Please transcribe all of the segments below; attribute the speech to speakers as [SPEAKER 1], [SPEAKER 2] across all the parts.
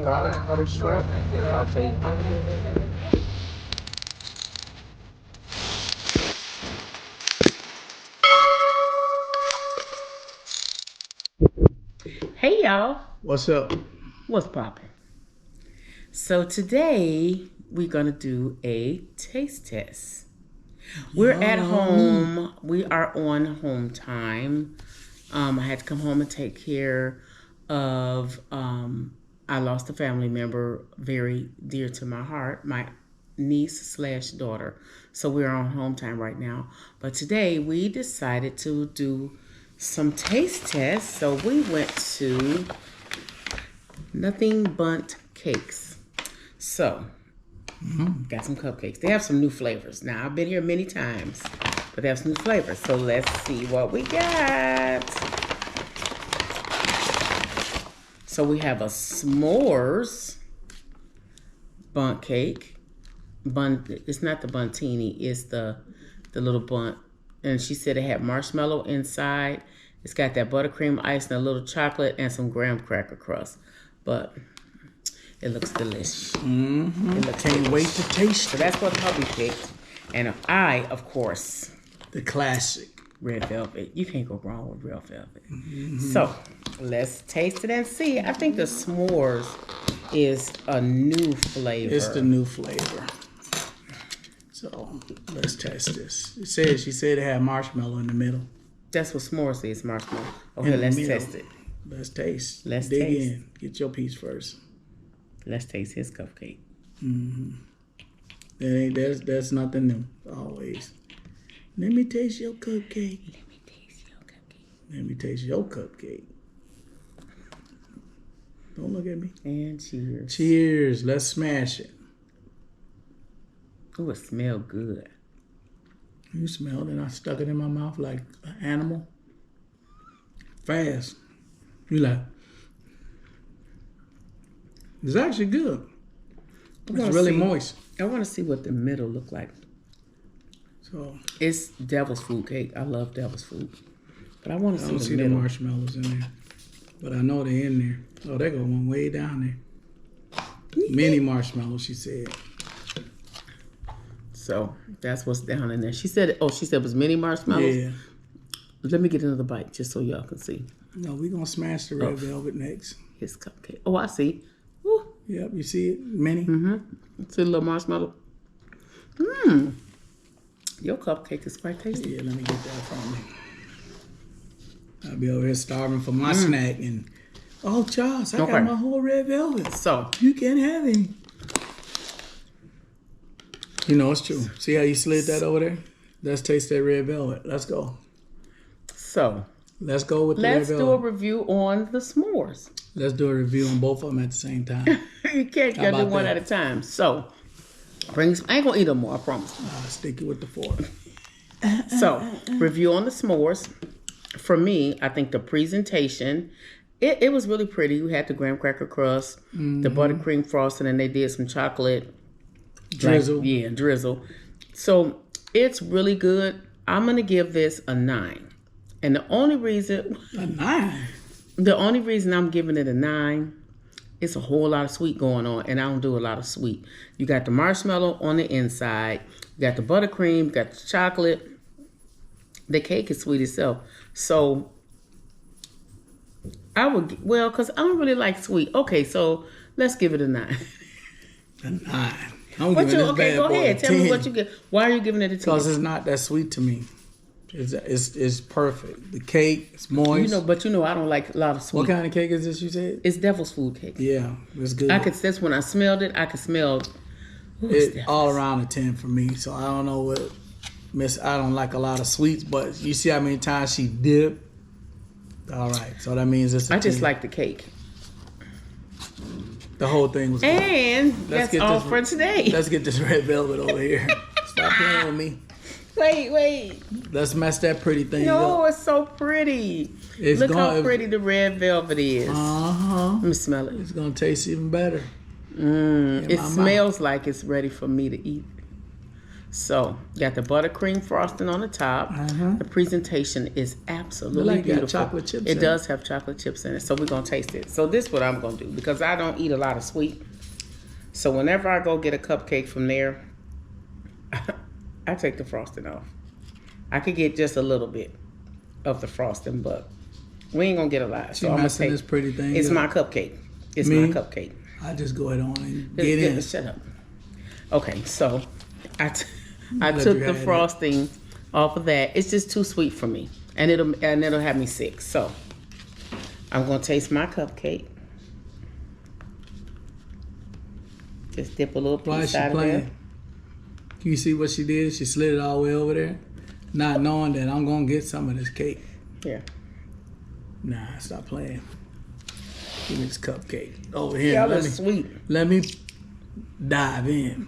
[SPEAKER 1] I'll take. Hey y'all,
[SPEAKER 2] What's up?
[SPEAKER 1] what's poppin'? So today we're gonna do a taste test. We're at home. We are on home time. I had to come home and take care of. I lost a family member very dear to my heart, my niece/daughter. So we're on home time right now. But today we decided to do some taste tests. So we went to Nothing Bundt Cakes. So got some cupcakes. They have some new flavors. Now I've been here many times, but they have some new flavors. So let's see what we got. So we have a s'mores bundt cake. It's not the buntini, it's the little bundt. And she said it had marshmallow inside. It's got that buttercream ice and a little chocolate and some graham cracker crust. But it looks delicious.
[SPEAKER 2] It looks Can't wait to taste
[SPEAKER 1] So
[SPEAKER 2] it.
[SPEAKER 1] that's what hubby picked. And I, of course,
[SPEAKER 2] The classic.
[SPEAKER 1] red velvet. You can't go wrong with real velvet. So let's taste it and see. I think the s'mores is a new flavor.
[SPEAKER 2] It's the new flavor. So let's test this. She said it had marshmallow in the middle.
[SPEAKER 1] That's what s'mores is, marshmallow. Okay, let's test it.
[SPEAKER 2] Let's taste.
[SPEAKER 1] Let's
[SPEAKER 2] dig
[SPEAKER 1] taste.
[SPEAKER 2] in. Get your piece first.
[SPEAKER 1] Let's taste his cupcake.
[SPEAKER 2] There's nothing new. Always. Let me taste your cupcake.
[SPEAKER 1] Let me taste your cupcake.
[SPEAKER 2] Let me taste your cupcake. Don't look at me.
[SPEAKER 1] And cheers.
[SPEAKER 2] Cheers. Let's smash it.
[SPEAKER 1] Ooh, it smells good.
[SPEAKER 2] You smelled it. I stuck it in my mouth like an animal. Fast. You like. It's actually good. It's really moist.
[SPEAKER 1] I want to see what the middle look like.
[SPEAKER 2] So
[SPEAKER 1] It's devil's food cake. I love devil's food. But I want to
[SPEAKER 2] I don't
[SPEAKER 1] see
[SPEAKER 2] see
[SPEAKER 1] the
[SPEAKER 2] the
[SPEAKER 1] middle.
[SPEAKER 2] marshmallows in there. But I know they're in there. Oh, they go one way down there. Mini marshmallows, she said.
[SPEAKER 1] So that's what's down in there. She said it was mini marshmallows.
[SPEAKER 2] Yeah.
[SPEAKER 1] Let me get another bite just so y'all can see
[SPEAKER 2] No, we're going to smash the red velvet next.
[SPEAKER 1] his cupcake. Oh, I see. Woo.
[SPEAKER 2] Yep, you see it? Mini?
[SPEAKER 1] See the little marshmallow? Your cupcake is quite tasty.
[SPEAKER 2] Yeah, let me get that from me. I'll be over here starving for my snack. And oh, Charles, I got
[SPEAKER 1] Okay.
[SPEAKER 2] my whole red velvet.
[SPEAKER 1] So,
[SPEAKER 2] You can't have any. You know, it's true. See how you slid that over there? Let's taste that red velvet. Let's go. Let's go with the red
[SPEAKER 1] let's do a
[SPEAKER 2] velvet.
[SPEAKER 1] review on the s'mores.
[SPEAKER 2] Let's do a review on both of them at the same time.
[SPEAKER 1] You can't
[SPEAKER 2] How
[SPEAKER 1] gotta do
[SPEAKER 2] about
[SPEAKER 1] one
[SPEAKER 2] that?
[SPEAKER 1] at a time. So, I ain't gonna eat them more, I promise.
[SPEAKER 2] Stick it with the fork.
[SPEAKER 1] So, review on the s'mores. For me, I think the presentation, it was really pretty. We had the graham cracker crust, the buttercream frosting, and they did some chocolate
[SPEAKER 2] Drizzle.
[SPEAKER 1] drizzle. So it's really good. I'm gonna give this a 9. And the only reason
[SPEAKER 2] A 9.
[SPEAKER 1] I'm giving it a 9, it's a whole lot of sweet going on, and I don't do a lot of sweet. You got the marshmallow on the inside, you got the buttercream, you got the chocolate. The cake is sweet itself. So I would, because I don't really like sweet. Okay, so let's give it a 9.
[SPEAKER 2] A 9. I'm
[SPEAKER 1] What
[SPEAKER 2] giving
[SPEAKER 1] you,
[SPEAKER 2] this
[SPEAKER 1] okay,
[SPEAKER 2] bad
[SPEAKER 1] go
[SPEAKER 2] boy
[SPEAKER 1] ahead.
[SPEAKER 2] a
[SPEAKER 1] Tell me
[SPEAKER 2] 10.
[SPEAKER 1] what you get. Why are you giving it a 10?
[SPEAKER 2] Because it's not that sweet to me. It's perfect. The cake, it's moist.
[SPEAKER 1] But I don't like a lot of sweet.
[SPEAKER 2] What kind of cake is this you said?
[SPEAKER 1] It's devil's food cake.
[SPEAKER 2] Yeah, it's good.
[SPEAKER 1] That's when I smelled it, I could smell
[SPEAKER 2] It's all around a 10 for me. So I don't know what I don't like a lot of sweets, but you see how many times she dipped. All right, so that means it's a 10.
[SPEAKER 1] I just like the cake.
[SPEAKER 2] The whole thing was good.
[SPEAKER 1] And that's all for today.
[SPEAKER 2] Let's get this red velvet over here. Stop playing with me.
[SPEAKER 1] Wait.
[SPEAKER 2] Let's mess that pretty thing
[SPEAKER 1] No,
[SPEAKER 2] up.
[SPEAKER 1] it's so pretty.
[SPEAKER 2] It's
[SPEAKER 1] Look
[SPEAKER 2] gonna-
[SPEAKER 1] how pretty the red velvet is. Let me smell it.
[SPEAKER 2] It's gonna taste even better.
[SPEAKER 1] It
[SPEAKER 2] my
[SPEAKER 1] smells like it's ready for me to eat. So, got the buttercream frosting on the top. The presentation is absolutely beautiful.
[SPEAKER 2] Chocolate chips
[SPEAKER 1] it does have chocolate chips in it. So, we're going to taste it. So, this is what I'm going to do because I don't eat a lot of sweet. So, whenever I go get a cupcake from there, I take the frosting off. I could get just a little bit of the frosting, but we ain't going to get a lot. So, I'm going to take
[SPEAKER 2] this pretty thing.
[SPEAKER 1] It's my cupcake. It's my cupcake.
[SPEAKER 2] I just go ahead on and get in.
[SPEAKER 1] Shut up. Okay, so I took the frosting off of that. It's just too sweet for me, and it'll have me sick. So I'm gonna taste my cupcake. Just dip a little piece out of there.
[SPEAKER 2] Can you see what she did? She slid it all the way over there, not knowing that I'm gonna get some of this cake.
[SPEAKER 1] Yeah.
[SPEAKER 2] Nah, stop playing. Give me this cupcake over here.
[SPEAKER 1] Y'all are sweet.
[SPEAKER 2] Let me dive in.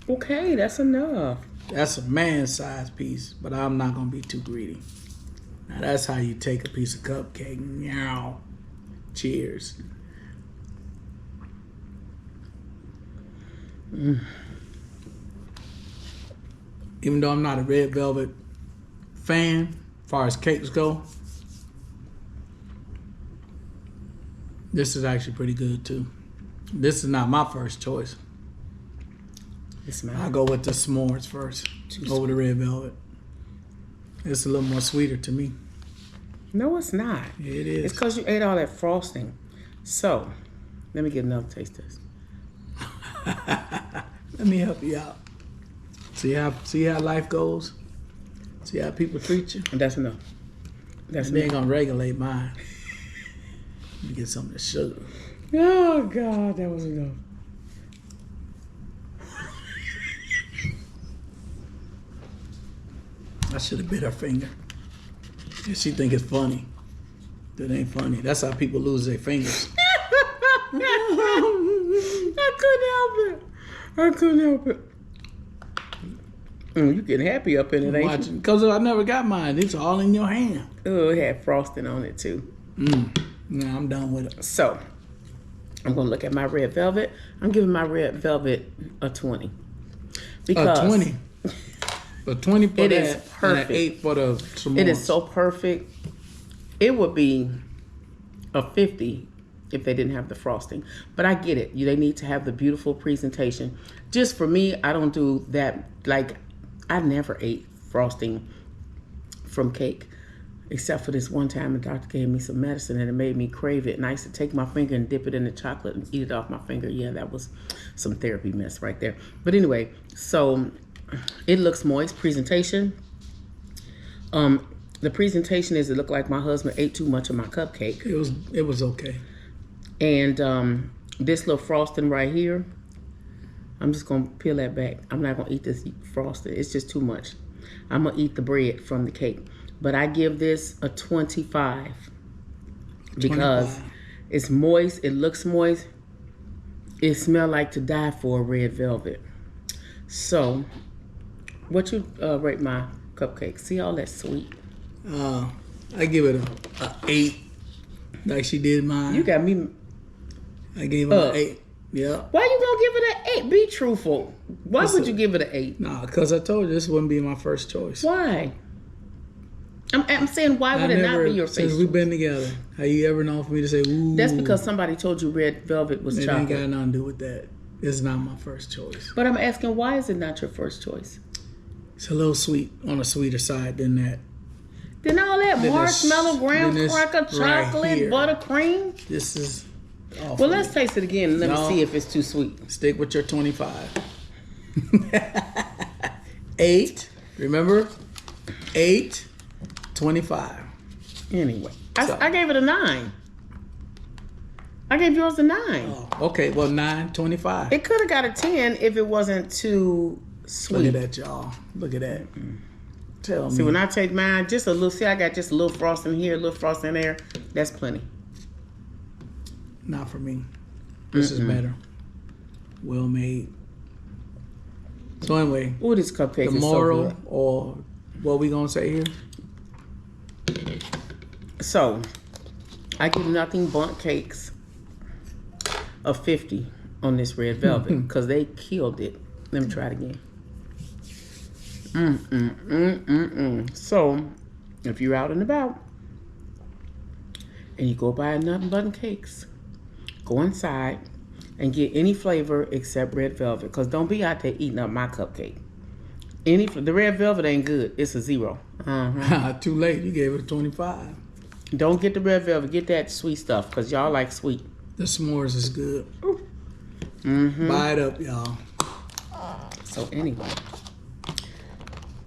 [SPEAKER 1] Okay, that's enough.
[SPEAKER 2] That's a man-sized piece, but I'm not gonna be too greedy. Now that's how you take a piece of cupcake. Meow. Cheers. Even though I'm not a red velvet fan, as far as cakes go, this is actually pretty good too. This is not my first choice. I'll go with the s'mores first over the red velvet. It's a little more sweeter to me.
[SPEAKER 1] No, it's not.
[SPEAKER 2] It is.
[SPEAKER 1] It's because you ate all that frosting. So, let me get another taste test.
[SPEAKER 2] Let me help you out. See how life goes? See how people treat you?
[SPEAKER 1] And that's enough.
[SPEAKER 2] They ain't gonna regulate mine. Let me get some of the sugar.
[SPEAKER 1] Oh, God, that was enough.
[SPEAKER 2] I should have bit her finger. She think it's funny. That ain't funny. That's how people lose their fingers.
[SPEAKER 1] I couldn't help it. You getting happy up in it, ain't you?
[SPEAKER 2] Because I never got mine. It's all in your hand.
[SPEAKER 1] Oh, it had frosting on it, too.
[SPEAKER 2] Nah, I'm done with it.
[SPEAKER 1] So, I'm going to look at my red velvet. I'm giving my red velvet a 20. Because
[SPEAKER 2] a 20? A 20 for
[SPEAKER 1] it
[SPEAKER 2] that
[SPEAKER 1] is perfect.
[SPEAKER 2] And an 8 for the s'mores.
[SPEAKER 1] It is so perfect. It would be a 50 if they didn't have the frosting. But I get it. They need to have the beautiful presentation. Just for me, I don't do that. Like, I never ate frosting from cake. Except for this one time, the doctor gave me some medicine and it made me crave it. And I used to take my finger and dip it in the chocolate and eat it off my finger. Yeah, that was some therapy mess right there. But anyway, so it looks moist. Presentation. The presentation is it looked like my husband ate too much of my cupcake.
[SPEAKER 2] It was okay.
[SPEAKER 1] And this little frosting right here, I'm just going to peel that back. I'm not going to eat this frosting. It's just too much. I'm going to eat the bread from the cake. But I give this a 25 because
[SPEAKER 2] 25.
[SPEAKER 1] It's moist. It looks moist. It smells like to die for a red velvet. So, what you rate my cupcake? See all that sweet?
[SPEAKER 2] I give it a 8, like she did mine.
[SPEAKER 1] You got me.
[SPEAKER 2] I gave it an 8. Yeah.
[SPEAKER 1] Why you gonna give it an 8? Be truthful. Why would you give it an 8?
[SPEAKER 2] Nah, because I told you this wouldn't be my first choice.
[SPEAKER 1] Why? I'm saying why would it not be your first choice?
[SPEAKER 2] Since we've been together, have you ever known for me to say, ooh?
[SPEAKER 1] That's because somebody told you red velvet was chocolate.
[SPEAKER 2] It ain't got nothing to do with that. It's not my first choice.
[SPEAKER 1] But I'm asking, why is it not your first choice?
[SPEAKER 2] It's a little sweet, on the sweeter side than that.
[SPEAKER 1] Then all that marshmallow, graham cracker, chocolate, buttercream.
[SPEAKER 2] This is awful.
[SPEAKER 1] Well, let's taste it again and let me see if it's too sweet.
[SPEAKER 2] Stick with your 25. 8. Remember? 8. 25.
[SPEAKER 1] Anyway, I gave it a 9. I gave yours a 9.
[SPEAKER 2] Oh, okay, well 9, 25.
[SPEAKER 1] It could have got a 10 if it wasn't too sweet.
[SPEAKER 2] Look at that, y'all. Look at that. Tell me.
[SPEAKER 1] See, when I take mine, just a little. See, I got just a little frosting here, a little frosting there. That's plenty.
[SPEAKER 2] Not for me. This is better. Well made. So anyway,
[SPEAKER 1] ooh, this cupcake
[SPEAKER 2] the
[SPEAKER 1] is
[SPEAKER 2] moral,
[SPEAKER 1] so good.
[SPEAKER 2] or what we gonna say here?
[SPEAKER 1] So, I give Nothing Bundt Cakes a 50 on this red velvet because they killed it. Let me try it again. So, if you're out and about and you go buy Nothing Bundt Cakes, go inside and get any flavor except red velvet. Because don't be out there eating up my cupcake. The red velvet ain't good. It's a 0.
[SPEAKER 2] Too late. You gave it a 25.
[SPEAKER 1] Don't get the red velvet. Get that sweet stuff because y'all like sweet.
[SPEAKER 2] The s'mores is good. Buy it up, y'all.
[SPEAKER 1] So anyway,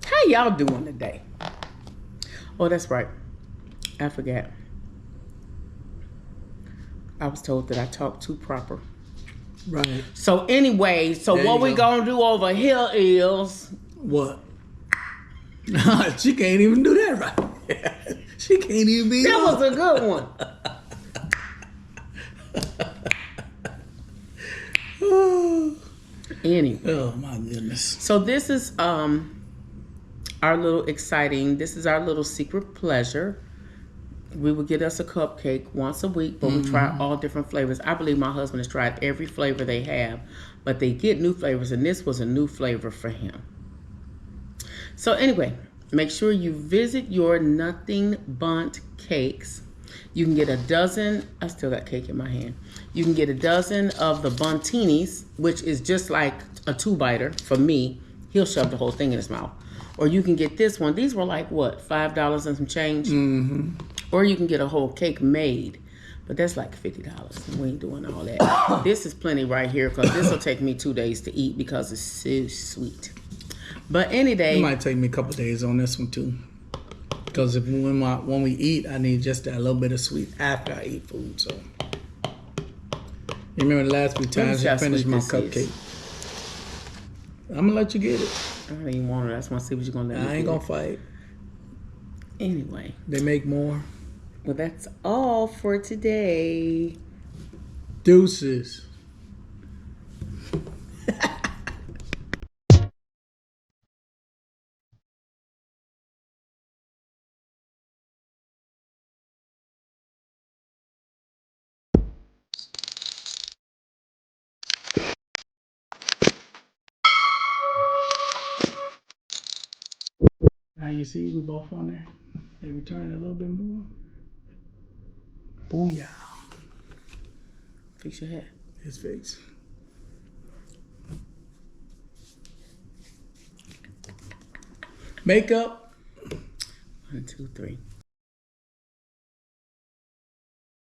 [SPEAKER 1] how y'all doing today? Oh, that's right. I forgot. I was told that I talk too proper.
[SPEAKER 2] Right.
[SPEAKER 1] So anyway, what we gonna do over here is
[SPEAKER 2] what? She can't even do that right. She can't even be.
[SPEAKER 1] That was a good one. Anyway.
[SPEAKER 2] Oh my goodness.
[SPEAKER 1] So this is our little exciting. This is our little secret pleasure. We would get us a cupcake once a week, but we try all different flavors. I believe my husband has tried every flavor they have, but they get new flavors, and this was a new flavor for him. So anyway, make sure you visit your Nothing Bundt Cakes. You can get a dozen. I still got cake in my hand. You can get a dozen of the Bundtinis, which is just like a 2-biter for me. He'll shove the whole thing in his mouth. Or you can get this one. These were like, what, $5 and some change? Or you can get a whole cake made. But that's like $50. We ain't doing all that. This is plenty right here because this will take me 2 days to eat because it's so sweet. But any day.
[SPEAKER 2] It might take me a couple days on this one too. Because when we eat, I need just that little bit of sweet after I eat food. So you remember the last few times I finished my cupcake. I'm gonna let you get it.
[SPEAKER 1] I don't even want it. I just want to see what you're gonna let me.
[SPEAKER 2] I ain't gonna fight.
[SPEAKER 1] Anyway,
[SPEAKER 2] they make more.
[SPEAKER 1] Well, that's all for today.
[SPEAKER 2] Deuces. Now you see we both on there. They return a little bit more. Booyah.
[SPEAKER 1] Fix your hair.
[SPEAKER 2] It's fixed. Makeup.
[SPEAKER 1] 1, 2, 3.